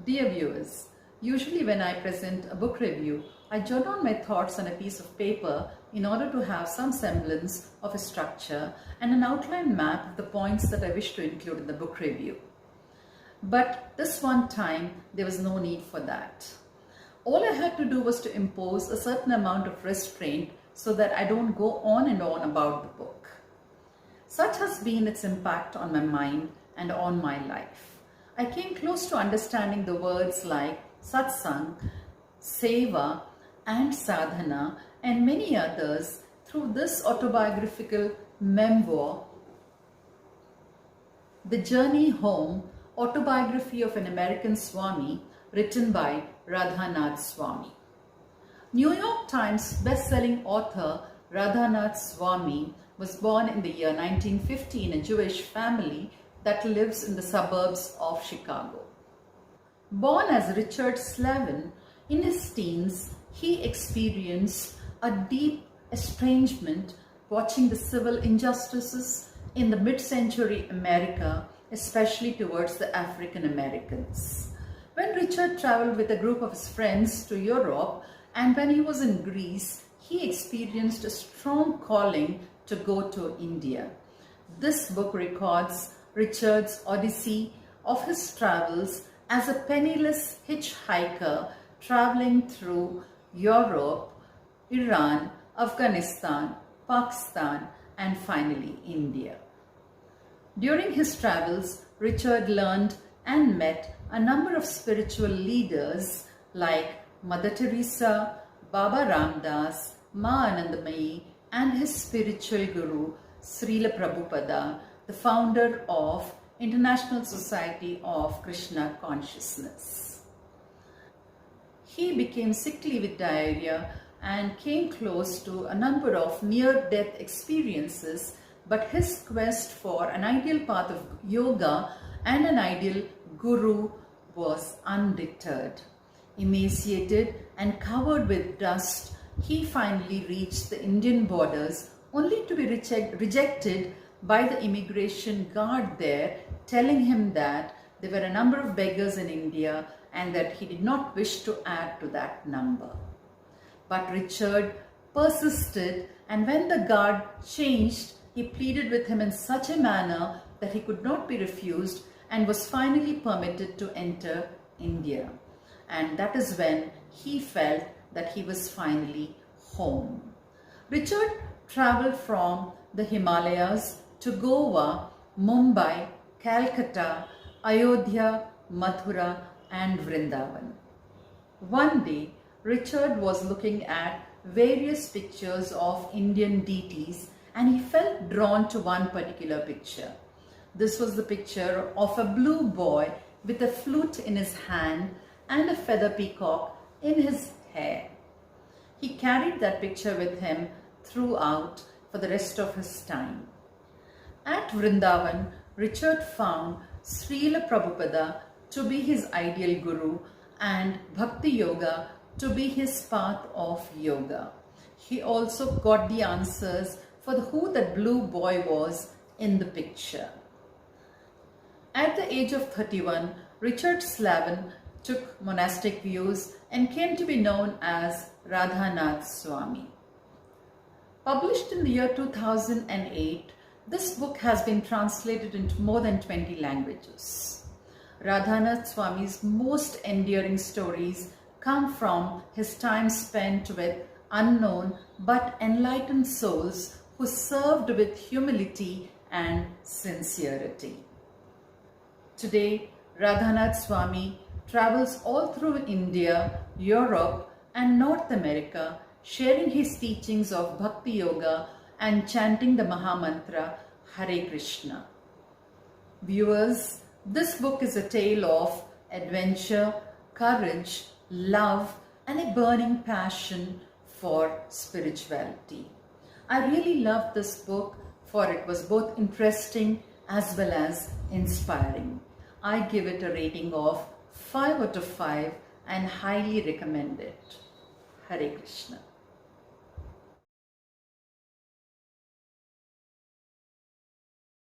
Dear viewers, usually when I present a book review, I jot down my thoughts on a piece of paper in order to have some semblance of a structure and an outline map of the points that I wish to include in the book review. But this one time, there was no need for that. All I had to do was to impose a certain amount of restraint so that I don't go on and on about the book. Such has been its impact on my mind and on my life. I came close to understanding the words like satsang, seva, and sadhana, and many others through this autobiographical memoir, The Journey Home, Autobiography of an American Swami, written by Radhanath Swami. New York Times best-selling author Radhanath Swami was born in the year 1950 in a Jewish family that lives in the suburbs of Chicago. Born as Richard Slavin, in his teens, he experienced a deep estrangement watching the civil injustices in the mid-century America, especially towards the African Americans. When Richard traveled with a group of his friends to Europe, and when he was in Greece, he experienced a strong calling to go to India. This book records Richard's odyssey of his travels as a penniless hitchhiker traveling through Europe, Iran, Afghanistan, Pakistan, and finally India. During his travels, Richard learned and met a number of spiritual leaders like Mother Teresa, Baba Ramdas, Ma Anandamayi, and his spiritual guru, Srila Prabhupada, the founder of International Society of Krishna Consciousness. He became sickly with diarrhea and came close to a number of near-death experiences, but his quest for an ideal path of yoga and an ideal guru was undeterred. Emaciated and covered with dust, he finally reached the Indian borders only to be rejected by the immigration guard there, telling him that there were a number of beggars in India and that he did not wish to add to that number. But Richard persisted, and when the guard changed, he pleaded with him in such a manner that he could not be refused and was finally permitted to enter India. And that is when he felt that he was finally home. Richard traveled from the Himalayas to Goa, Mumbai, Calcutta, Ayodhya, Mathura, and Vrindavan. One day, Richard was looking at various pictures of Indian deities and he felt drawn to one particular picture. This was the picture of a blue boy with a flute in his hand and a feather peacock in his hair. He carried that picture with him throughout for the rest of his time. At Vrindavan, Richard found Srila Prabhupada to be his ideal guru and Bhakti Yoga to be his path of yoga. He also got the answers for who that blue boy was in the picture. At the age of 31, Richard Slavin took monastic views and came to be known as Radhanath Swami. Published in the year 2008, this book has been translated into more than 20 languages. Radhanath Swami's most endearing stories come from his time spent with unknown but enlightened souls who served with humility and sincerity. Today, Radhanath Swami travels all through India, Europe, and North America, sharing his teachings of Bhakti Yoga and chanting the Mahamantra Hare Krishna. Viewers, this book is a tale of adventure, courage, love, and a burning passion for spirituality. I really loved this book for it was both interesting as well as inspiring. I give it a rating of 5 out of 5 and highly recommend it. Hare Krishna.